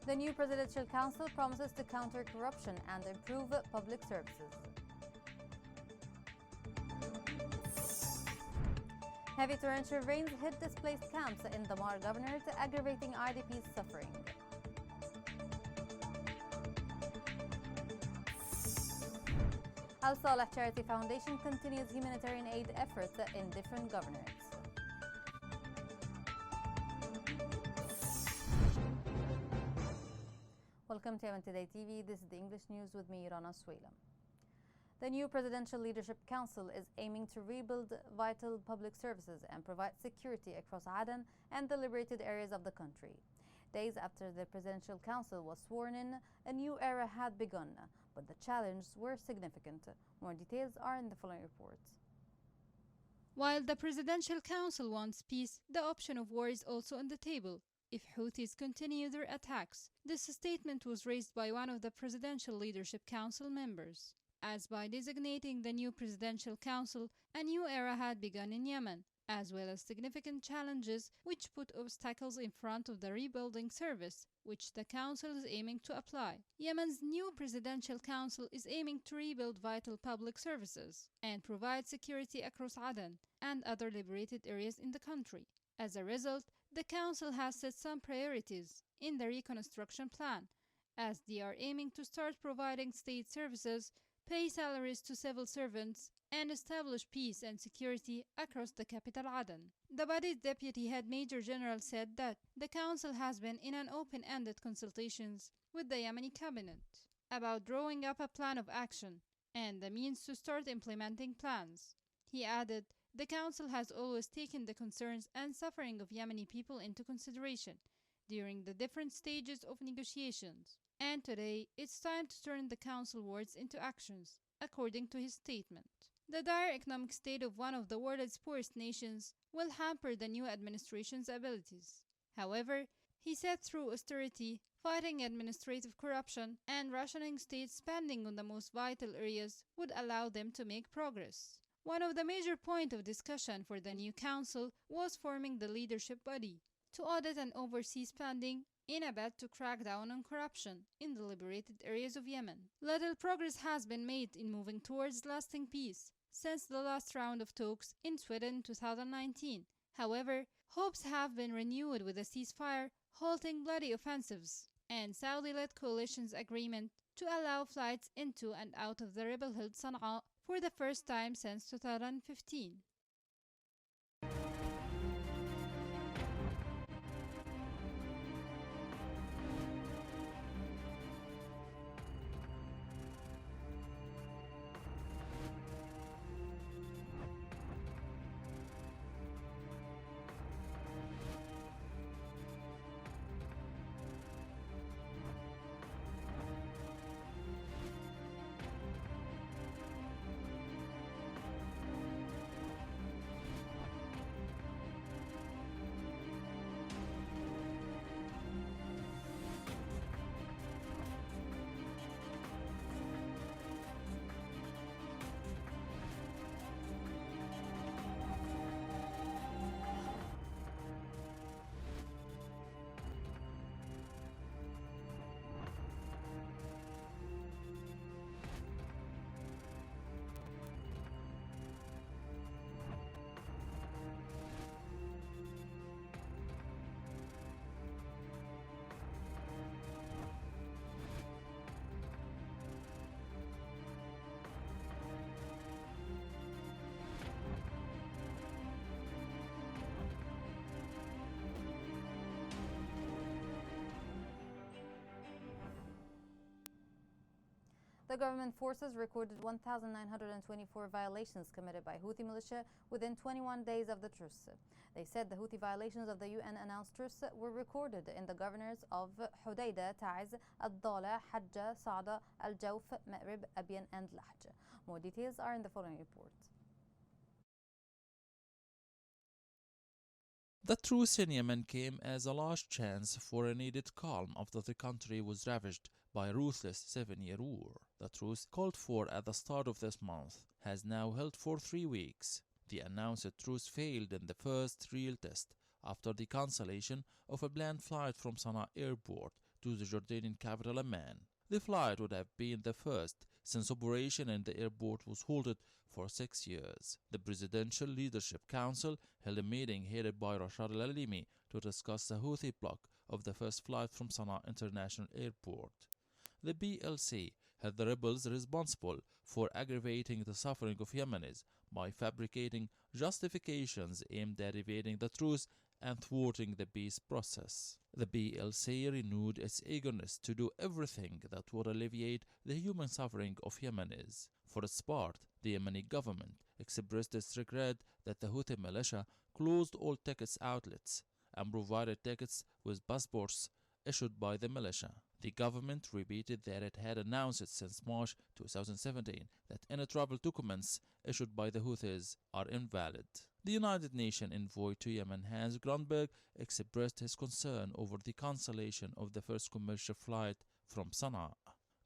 The new Presidential Council promises to counter corruption and improve public services. Heavy torrential rains hit displaced camps in the Mar Governorate, aggravating IDP's suffering. Al Saleh Charity Foundation continues humanitarian aid efforts in different governorates. Welcome to YEMEN Today TV. This is the English news with me, Rana Suela. The new Presidential Leadership Council is aiming to rebuild vital public services and provide security across Aden and the liberated areas of the country. Days after the Presidential Council was sworn in, a new era had begun, but the challenges were significant. More details are in the following report. While the Presidential Council wants peace, the option of war is also on the table if Houthis continue their attacks. This statement was raised by one of the Presidential Leadership Council members, as by designating the new Presidential Council, a new era had begun in Yemen, as well as significant challenges which put obstacles in front of the rebuilding service, which the Council is aiming to apply. Yemen's new Presidential Council is aiming to rebuild vital public services and provide security across Aden and other liberated areas in the country. As a result, the Council has set some priorities in the reconstruction plan, as they are aiming to start providing state services, pay salaries to civil servants, and establish peace and security across the capital Aden. The body's deputy head Major General said that the Council has been in an open-ended consultations with the Yemeni cabinet about drawing up a plan of action and the means to start implementing plans. He added, the Council has always taken the concerns and suffering of Yemeni people into consideration during the different stages of negotiations, and today it's time to turn the Council words into actions, according to his statement. The dire economic state of one of the world's poorest nations will hamper the new administration's abilities. However, he said through austerity, fighting administrative corruption, and rationing state spending on the most vital areas would allow them to make progress. One of the major points of discussion for the new council was forming the leadership body to audit and oversee spending in a bid to crack down on corruption in the liberated areas of Yemen. Little progress has been made in moving towards lasting peace since the last round of talks in Sweden in 2019. However, hopes have been renewed with a ceasefire, halting bloody offensives, and Saudi-led coalition's agreement to allow flights into and out of the rebel-held Sana'a for the first time since 2015. The government forces recorded 1,924 violations committed by Houthi militia within 21 days of the truce. They said the Houthi violations of the UN-announced truce were recorded in the governors of Hodeidah, Taiz, Al-Dala, Hajjah, Saada, Al-Jawf, Ma'rib, Abiyan, and Lahj. More details are in the following report. The truce in Yemen came as a last chance for a needed calm after the country was ravaged by a ruthless 7-year war. The truce, called for at the start of this month, has now held for 3 weeks. The announced truce failed in the first real test after the cancellation of a planned flight from Sana'a airport to the Jordanian capital Amman. The flight would have been the first since operation in the airport was halted for 6 years. The Presidential Leadership Council held a meeting headed by Rashad al-Alimi to discuss the Houthi block of the first flight from Sana'a International Airport. The PLC held the rebels responsible for aggravating the suffering of Yemenis by fabricating justifications aimed at evading the truce and thwarting the peace process. The PLC renewed its eagerness to do everything that would alleviate the human suffering of Yemenis. For its part, the Yemeni government expressed its regret that the Houthi militia closed all tickets outlets and provided tickets with passports issued by the militia. The government repeated that it had announced since March 2017 that any travel documents issued by the Houthis are invalid. The United Nations envoy to Yemen, Hans Grunberg, expressed his concern over the cancellation of the first commercial flight from Sana'a.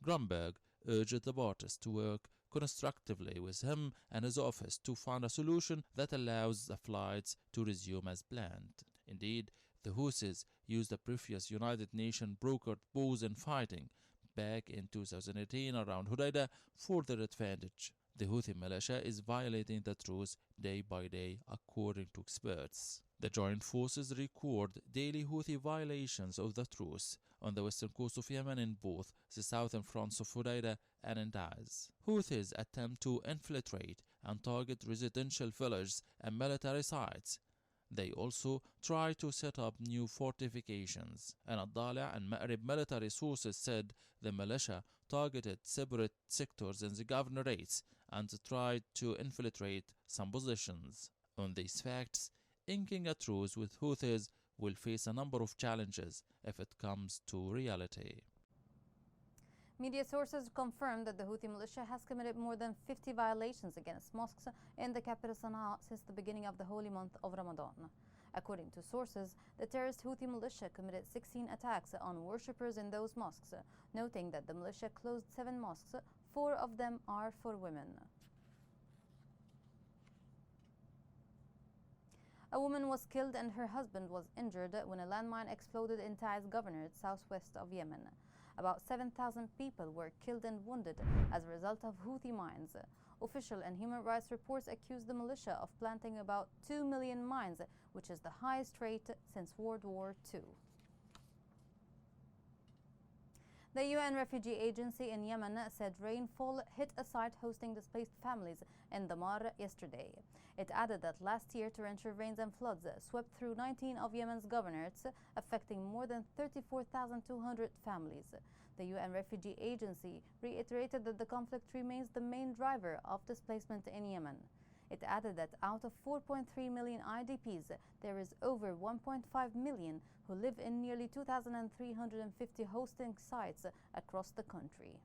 Grunberg urged the parties to work constructively with him and his office to find a solution that allows the flights to resume as planned. Indeed, the Houthis used the previous United Nations brokered pause in fighting back in 2018 around Hodeidah for their advantage. The Houthi militia is violating the truce day by day, according to experts. The joint forces record daily Houthi violations of the truce on the western coast of Yemen in both the southern fronts of Hodeidah and in Taiz. Houthis attempt to infiltrate and target residential villages and military sites. They also try to set up new fortifications. And Al-Dali' and Ma'rib military sources said the militia targeted separate sectors in the governorates and tried to infiltrate some positions. On these facts, inking a truce with Houthis will face a number of challenges if it comes to reality. Media sources confirmed that the Houthi militia has committed more than 50 violations against mosques in the capital Sana'a since the beginning of the holy month of Ramadan. According to sources, the terrorist Houthi militia committed 16 attacks on worshippers in those mosques, noting that the militia closed 7 mosques, 4 of them are for women. A woman was killed and her husband was injured when a landmine exploded in Taiz governorate southwest of Yemen. About 7,000 people were killed and wounded as a result of Houthi mines. Official and human rights reports accuse the militia of planting about 2 million mines, which is the highest rate since World War II. The UN Refugee Agency in Yemen said rainfall hit a site hosting displaced families in Damar yesterday. It added that last year torrential rains and floods swept through 19 of Yemen's governorates, affecting more than 34,200 families. The UN Refugee Agency reiterated that the conflict remains the main driver of displacement in Yemen. It added that out of 4.3 million IDPs, there is over 1.5 million who live in nearly 2,350 hosting sites across the country.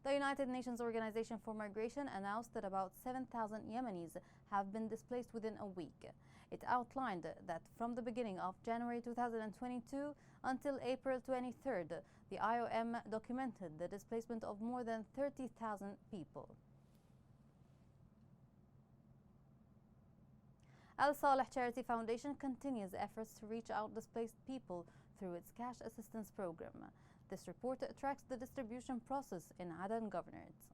The United Nations Organization for Migration announced that about 7,000 Yemenis have been displaced within a week. It outlined that from the beginning of January 2022 until April 23rd, the IOM documented the displacement of more than 30,000 people. Al Saleh Charity Foundation continues efforts to reach out displaced people through its cash assistance program. This report tracks the distribution process in Aden Governorate.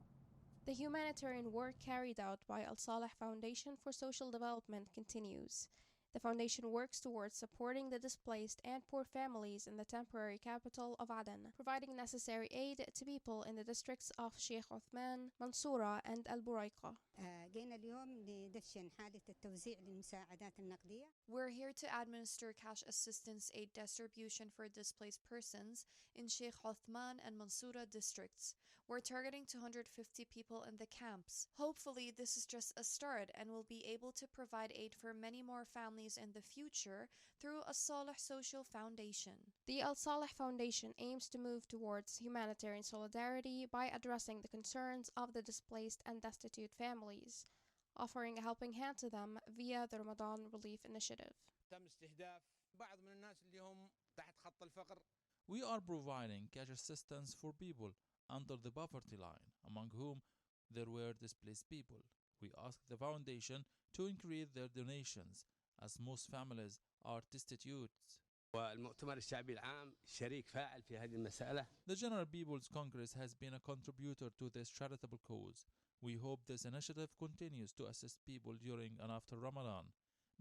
The humanitarian work carried out by Al Saleh Foundation for Social Development continues. The foundation works towards supporting the displaced and poor families in the temporary capital of Aden, providing necessary aid to people in the districts of Sheikh Othman, Mansoura, and Al Buraiqa. We're here to administer cash assistance aid distribution for displaced persons in Sheikh Othman and Mansoura districts. We're targeting 250 people in the camps. Hopefully, this is just a start and we'll be able to provide aid for many more families in the future through Al Saleh Social Foundation. The Al Saleh Foundation aims to move towards humanitarian solidarity by addressing the concerns of the displaced and destitute families, offering a helping hand to them via the Ramadan Relief Initiative. We are providing cash assistance for people under the poverty line, among whom there were displaced people. We asked the foundation to increase their donations, as most families are destitute. والمؤتمر الشعبي العام شريك فاعل في هذه المسألة. The General People's Congress has been a contributor to this charitable cause. We hope this initiative continues to assist people during and after Ramadan.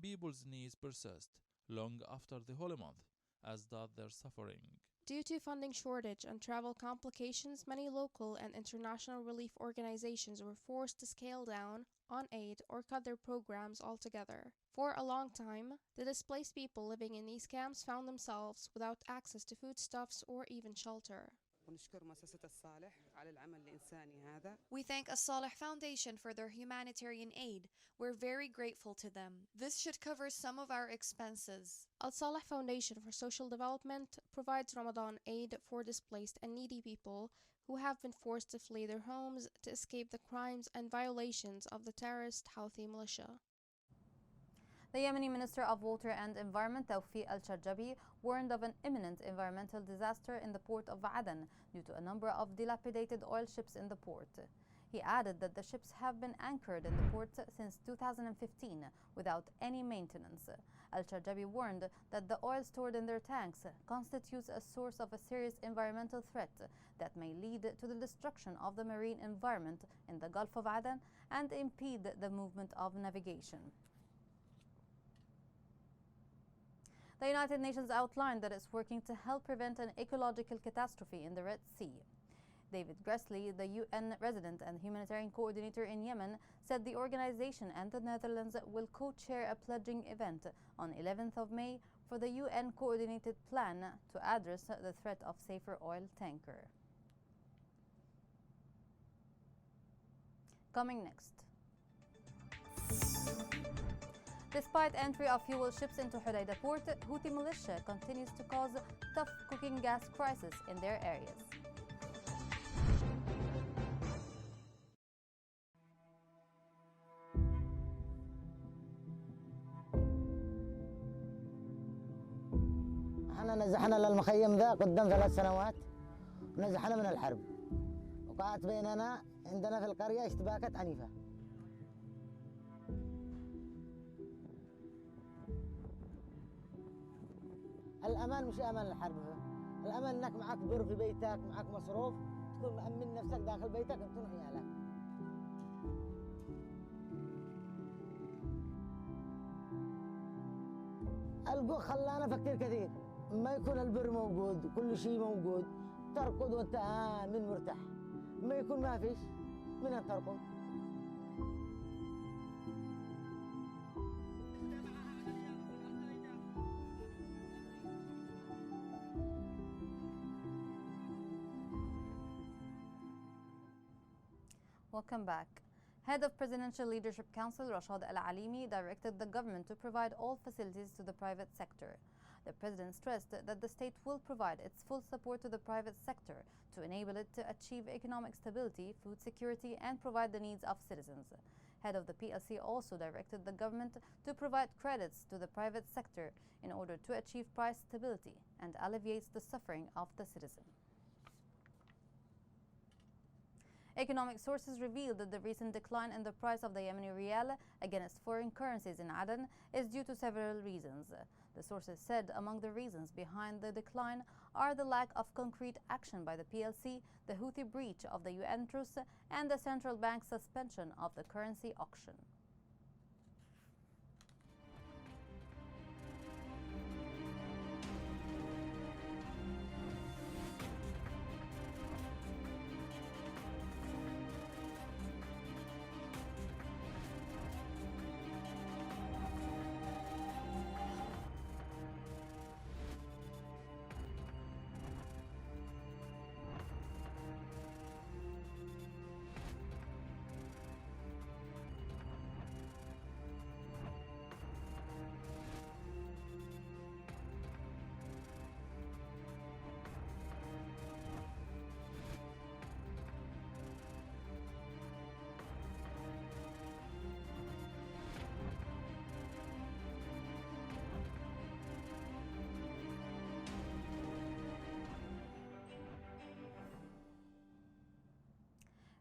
People's needs persist long after the holy month, as does their suffering. Due to funding shortage and travel complications, many local and international relief organizations were forced to scale down on aid or cut their programs altogether. For a long time, the displaced people living in these camps found themselves without access to foodstuffs or even shelter. We thank As-Salih Foundation for their humanitarian aid. We're very grateful to them. This should cover some of our expenses. Al-Salih Foundation for Social Development provides Ramadan aid for displaced and needy people who have been forced to flee their homes to escape the crimes and violations of the terrorist Houthi militia. The Yemeni Minister of Water and Environment, Tawfiq al-Sharjabi, warned of an imminent environmental disaster in the port of Aden due to a number of dilapidated oil ships in the port. He added that the ships have been anchored in the port since 2015 without any maintenance. Al-Sharjabi warned that the oil stored in their tanks constitutes a source of a serious environmental threat that may lead to the destruction of the marine environment in the Gulf of Aden and impede the movement of navigation. The United Nations outlined that it's working to help prevent an ecological catastrophe in the Red Sea. David Gressly, the UN resident and humanitarian coordinator in Yemen, said the organization and the Netherlands will co-chair a pledging event on 11th of May for the UN coordinated plan to address the threat of safer oil tanker. Coming next. Despite entry of fuel ships into Hodeida port, Houthi militia continues to cause tough cooking gas crisis in their areas. احنا نزحنا للمخيم ذا قدام 3 سنوات ونزحنا من الحرب وقعت بيننا عندنا في القرية اشتباكات عنيفة. الأمان مش أمان الحرب، الأمان إنك معك بر في بيتك، معك مصروف، تكون مأمن نفسك داخل بيتك أنت وعيالك. الجوع خلانا فكر كثير، ما يكون البر موجود وكل شيء موجود، ترقد وأنت آمن مرتاح، ما يكون ما فيش، من أن ترقد؟ Welcome back. Head of Presidential Leadership Council Rashad Al-Alimi directed the government to provide all facilities to the private sector. The president stressed that the state will provide its full support to the private sector to enable it to achieve economic stability, food security, and provide the needs of citizens. Head of the PLC also directed the government to provide credits to the private sector in order to achieve price stability and alleviate the suffering of the citizen. Economic sources revealed that the recent decline in the price of the Yemeni rial against foreign currencies in Aden is due to several reasons. The sources said among the reasons behind the decline are the lack of concrete action by the PLC, the Houthi breach of the UN truce, and the central bank's suspension of the currency auction.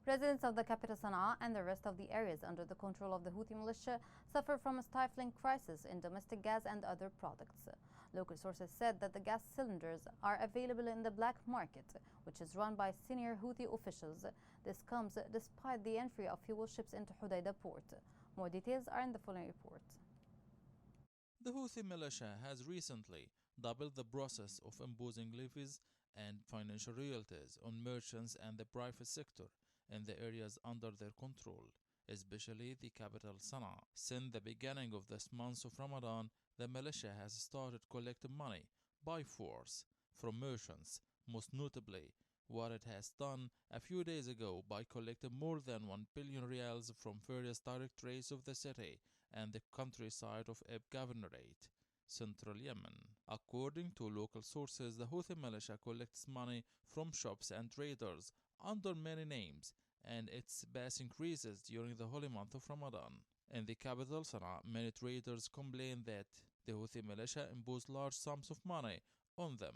Residents of the capital Sana'a and the rest of the areas under the control of the Houthi militia suffer from a stifling crisis in domestic gas and other products. Local sources said that the gas cylinders are available in the black market, which is run by senior Houthi officials. This comes despite the entry of fuel ships into Hodeidah port. More details are in the following report. The Houthi militia has recently doubled the process of imposing levies and financial royalties on merchants and the private sector in the areas under their control, especially the capital Sana'a. Since the beginning of this month of Ramadan, the militia has started collecting money by force from merchants, most notably what it has done a few days ago by collecting more than 1 billion riyals from various directorates of the city and the countryside of Ib Governorate, central Yemen. According to local sources, the Houthi militia collects money from shops and traders under many names, and its base increases during the holy month of Ramadan. In the capital Sana'a, many traders complain that the Houthi militia impose large sums of money on them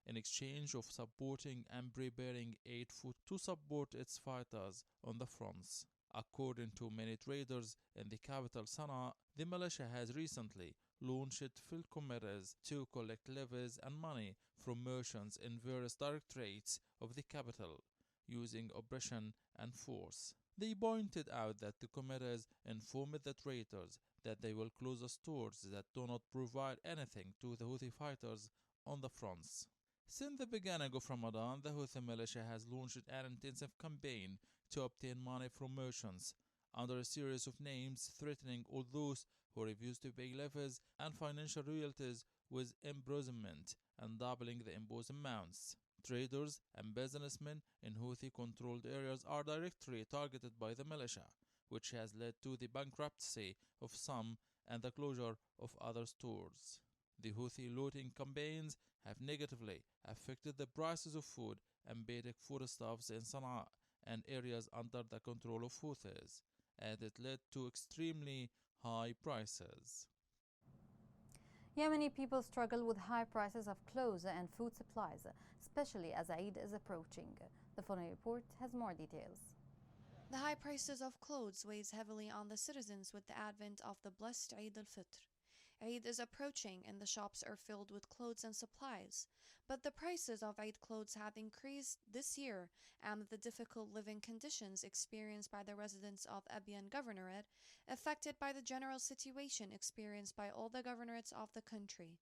in exchange of supporting and preparing aid food to support its fighters on the fronts. According to many traders in the capital Sana'a, the militia has recently launched field committees to collect levies and money from merchants in various directorates of the capital, using oppression and force. They pointed out that the committees informed the traders that they will close the stores that do not provide anything to the Houthi fighters on the fronts. Since the beginning of Ramadan, the Houthi militia has launched an intensive campaign to obtain money from merchants under a series of names, threatening all those who refuse to pay levies and financial royalties with imprisonment and doubling the imposed amounts. Traders and businessmen in Houthi-controlled areas are directly targeted by the militia, which has led to the bankruptcy of some and the closure of other stores. The Houthi looting campaigns have negatively affected the prices of food and basic foodstuffs in Sana'a and areas under the control of Houthis, and it led to extremely high prices. Yemeni people struggle with high prices of clothes and food supplies, especially as Eid is approaching. The following report has more details. The high prices of clothes weighs heavily on the citizens with the advent of the blessed Eid al-Fitr. Eid is approaching and the shops are filled with clothes and supplies, but the prices of Eid clothes have increased this year amid the difficult living conditions experienced by the residents of Abyan Governorate, affected by the general situation experienced by all the governorates of the country.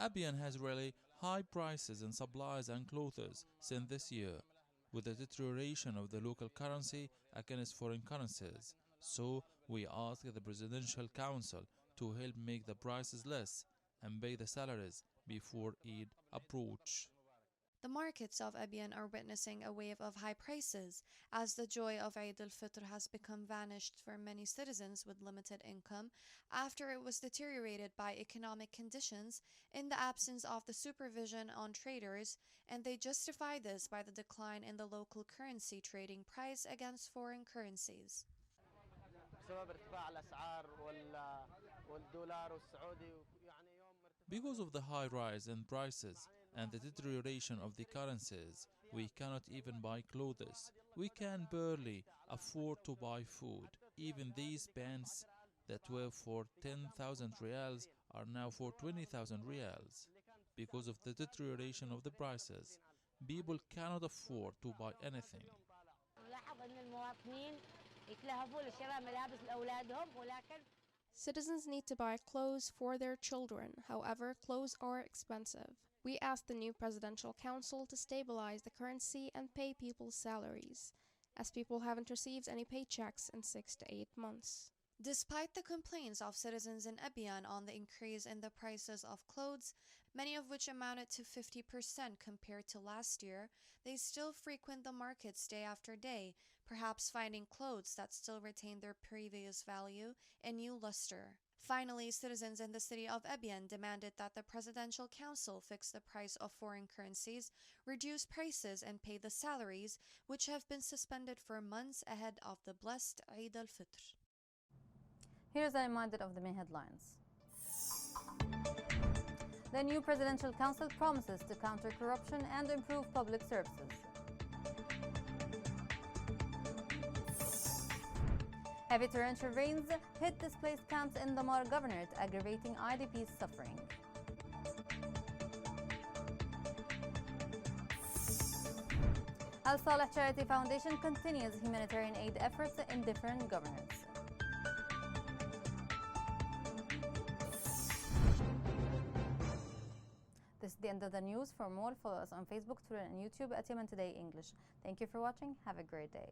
Abyan has really high prices in supplies and clothes since this year, with the deterioration of the local currency against foreign currencies. So we ask the Presidential Council to help make the prices less and pay the salaries before Eid approach. The markets of Abyan are witnessing a wave of high prices as the joy of Eid al-Fitr has become vanished for many citizens with limited income after it was deteriorated by economic conditions in the absence of the supervision on traders, and they justify this by the decline in the local currency trading price against foreign currencies. Because of the high rise in prices and the deterioration of the currencies, we cannot even buy clothes. We can barely afford to buy food. Even these pants that were for 10,000 riyals are now for 20,000 riyals. Because of the deterioration of the prices, people cannot afford to buy anything. Citizens need to buy clothes for their children. However, clothes are expensive. We ask the new Presidential Council to stabilize the currency and pay people's salaries, as people haven't received any paychecks in 6 to 8 months. Despite the complaints of citizens in Abyan on the increase in the prices of clothes, many of which amounted to 50% compared to last year, they still frequent the markets day after day, perhaps finding clothes that still retain their previous value and new luster. Finally, citizens in the city of Abyan demanded that the Presidential Council fix the price of foreign currencies, reduce prices, and pay the salaries, which have been suspended for months ahead of the blessed Eid al-Fitr. Here's a reminder of the main headlines. The new Presidential Council promises to counter corruption and improve public services. Heavy torrential rains hit displaced camps in the Mar Governorate, aggravating IDP's suffering. Al Saleh Charity Foundation continues humanitarian aid efforts in different governorates. This is the end of the news. For more, follow us on Facebook, Twitter, and YouTube at Yemen Today English. Thank you for watching. Have a great day.